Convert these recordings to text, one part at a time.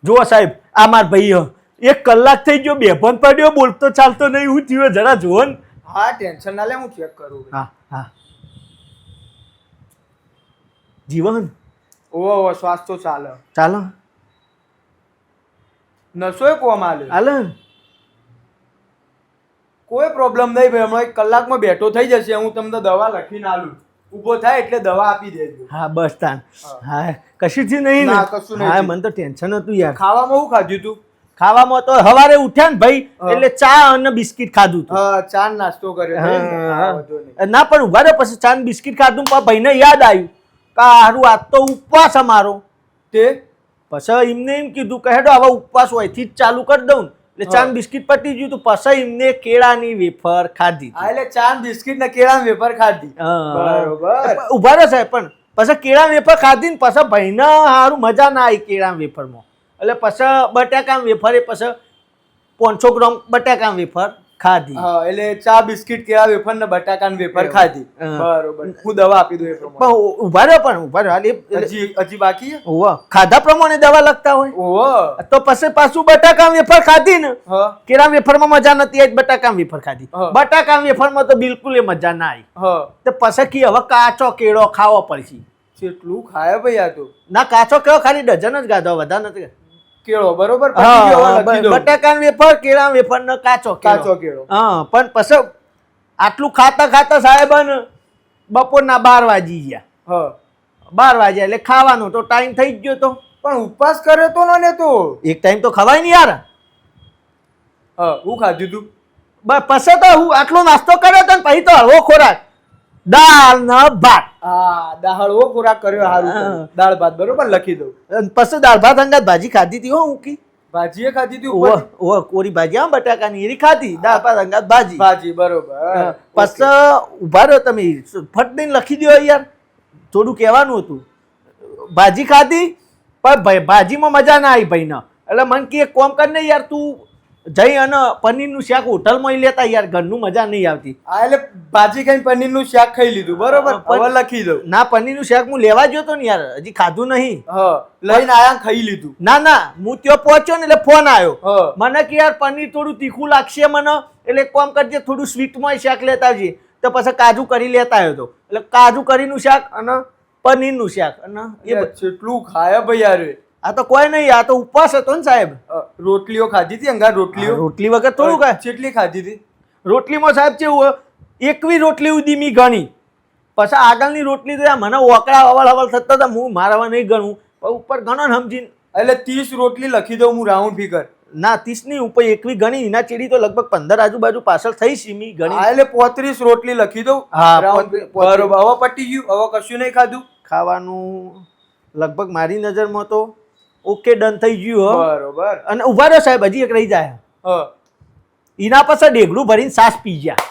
જો સાહેબ આ માર ભાઈ 1 કલાક થઈ ગયો બેભાન પડ્યો બોલતો ચાલતો નહીં હું થયો જરા જુઓ ને હા ટેન્શન ના લે હું ચેક કરું હા હા જીવન ઓવો શ્વાસ તો ચાલે ચાલો નસોય કોમ આલે હાલે કોઈ પ્રોબ્લેમ નહીં ભાઈ હમણાં 1 કલાકમાં બેઠો થઈ જશે હું તમને દવા લખીને આલું ઊભો થાય એટલે દવા આપી દેજો હા બસ તાન હા કશુંથી નહીં ને ના, કશું નહીં. હા મને તો ટેન્શન હતું યાર ખાવામાં શું ખાધું તું ખાવામાં તો સવારે ઉઠ્યા ને ભાઈ એટલે ચા અને બિસ્કિટ ખાધું હતું હા ચા ને નાસ્તો કર્યો હા, નહીં ને? હા, વાંધો નહીં. ના પણ ઉભા રહો પછી ચા ને બિસ્કિટ ખાધું પણ ભાઈને યાદ આવ્યું કે હારું આજ તો ઉપવાસ અમારો તે પછી એમને એમ કીધું કે હેડો હવે ઉપવાસ હોયથી જ ચાલુ કરી દઉં ને. એટલે ચા ને બિસ્કિટ પતી ગયું તો પછી એમને કેળાની વેફર ખાધી હા એટલે ચા ને બિસ્કિટ ને કેળા ને વેફર ખાધી બરોબર ઉભા રહો સાહેબ પણ પછી કેળા વેફર ખાધી ને પછી ભાઈને હારું મજા ના આવી કેળા વેફરમાં એટલે પછી બટાકા વેફર એ પછી 500 ગ્રામ બટાકા વેફર ખાધી હા એટલે ચા બિસ્કિટ કેળા વેફર ને બટાકા ને વેફર ખાધી બરોબર હું દવા આપી દઉં એ પ્રમાણે પણ ઉભા રહ્યો હાલ હજી બાકી છે? ઓવા ખાધા પ્રમાણે દવા લખતા હોય ઓહો તો પછી પાછું બટાકા વેફર ખાધી ને હા કેળા વેફરમાં મજા નથી આવી બટાકા વેફર ખાધી બટાકા વેફરમાં તો બિલકુલ એ મજા ના આવી હા તો પછી કી હવે કાચો કેળો ખાવો પડશે કેટલું ખાય ભાઈ આ તો ના કાચો કેળો ખાલી ડઝન જ ગાધો વધારે નથી કેળો બરોબર પતી ગયો, હવે લખી દઉં. બટાકા વેફર કેળા વેફર ને કાચો કાચો કેળો હા પણ પછી આટલું ખાતા ખાતા સાહેબ ને બપોરના 12 વાગી ગયા હા 12 વાગ્યા એટલે ખાવાનો તો ટાઈમ થઈ જ ગયો તો પણ ઉપવાસ કર્યો તો ને તો એક ટાઈમ તો ખવાય ને યાર હા હું ખાધું તું પછી તો હું આટલો નાસ્તો કર્યો તો ને પછી તો હળવો ખોરાક દાળ ને ભાત હા દાળવો ખોરાક કર્યો સારું કર્યું. દાળ ભાત બરોબર લખી દઉં અને પછી દાળ ભાત અંગાત ભાજી ખાધી હતી હો મૂકી ભાજીએ ખાધી હતી ઉપર કોરી ભાજી હા બટાકાની એરી ખાધી દાળ ભાત અંગાત ભાજી ભાજી બરોબર પછી ઉભા રહ્યો તમે ફટ દઈને લખી દો યાર થોડું કહેવાનું હતું ભાજી ખાધી પણ ભાજીમાં મજા ના આવી ભાઈને એટલે મને કે એક કોમ કર ને યાર તું જઈ અને પનીરનું શાક હોટલમાં લેતા યાર ઘરનું મજા નહીં આવતી હા એટલે ભાજી ખાઈને પનીરનું શાક ખાઈ લીધું બરોબર હવે લખી દઉં ના પનીરનું શાક હું લેવા ગયો તો ને યાર હજી ખાધું નહીં હા લઈને આયા ખાઈ લીધું ના ના હું ત્યાં પહોંચ્યો ને એટલે ફોન આવ્યો હા મને કે યાર પનીર થોડું તીખું લાગશે મને એટલે એક કામ કરજે થોડું સ્વીટમાં શાક લેતા આવજે તો પછી કાજુ કરી લેતા આવ્યો તો એટલે કાજુ કરીનું શાક અને પનીરનું શાક અને એ કેટલું ખાય ભાઈ યાર આ તો કોઈ નહીં આ તો ઉપવાસ હતો ને સાહેબ રોટલીઓ ખાધી હતી અંગાર રોટલીઓ રોટલી વગર થોડું કાંઈ કેટલી ખાધી હતી રોટલીમાં સાહેબ કેવું એકવી રોટલી ઉધી મી ગણી પછી આગળની રોટલી તો મને ઓકળા હવળ થતા હતા હું મારામાં નહીં ગણું પણ ઉપર ગણો ને સમજીને એટલે 30 રોટલી લખી દઉં હું રાઉન્ડ ફિગર ના 30 ની ઉપર એકવી ગણી એના ચીડી તો લગભગ 15 આજુબાજુ પાછળ થઈ સીમી ગણી હા એટલે 35 રોટલી લખી દઉં હા, બરોબર હવે પટી ગયું હવે કશું નહીં ખાધું ખાવાનું લગભગ મારી નજરમાં તો ઓકે ડન થઈ ગયું હો બરોબર અને ઉભા રહ્યો સાહેબ હજી એક રહી જાય હા એના પાસે ડેગડું ભરીને સાસ પી ગયા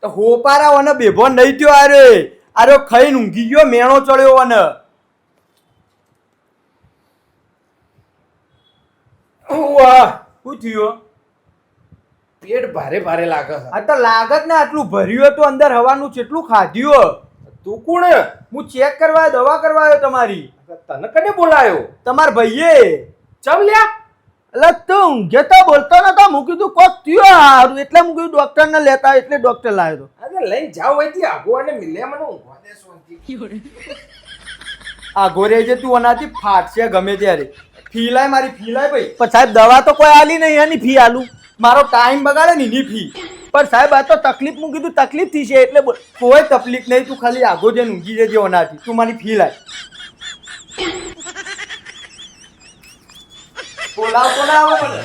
તો હોપારા વને બેભો નહીં થયો આરે ખાઈને ઊંઘી ગયો મેણો ચડ્યો વને વાહ શું થયું પેટ ભારે ભારે લાગે છે આ તો લાગત ને આટલું ભર્યું હતું અંદર હવાનું કેટલું ખાધ્યું તું કોણ હું ચેક કરવા આવ્યો, દવા કરવા આવ્યો તમારી તને કને બોલાયો તમાર ભાઈએ ચમ લ્યા એટલે તું ઊંઘે તો બોલતો નતો મૂકી તું કોક થયો હારું એટલે મૂકી ડોક્ટર ને લેતા એટલે ડોક્ટર લાવ્યો અરે લઈને જાવ અહીંથી આગોવાને મિલે મને ઊંઘવા દે શાંતિ આ ઘોરે જે તું અનાથી ફાટશે ગમે ત્યારે ફીલાય મારી ફીલાય ભાઈ પણ સાહેબ દવા તો કોઈ આલી નહીં એની ફી આલું મારો ટાઈમ બગાડે ને એની ફી પણ સાહેબ આ તો તકલીફ મૂકી તું તકલીફ થી છે એટલે કોઈ તકલીફ નહીં તું ખાલી આગો જઈને ઊંઘી જજે ઓનાથી તું મારી ફી લાય બોલાવ મને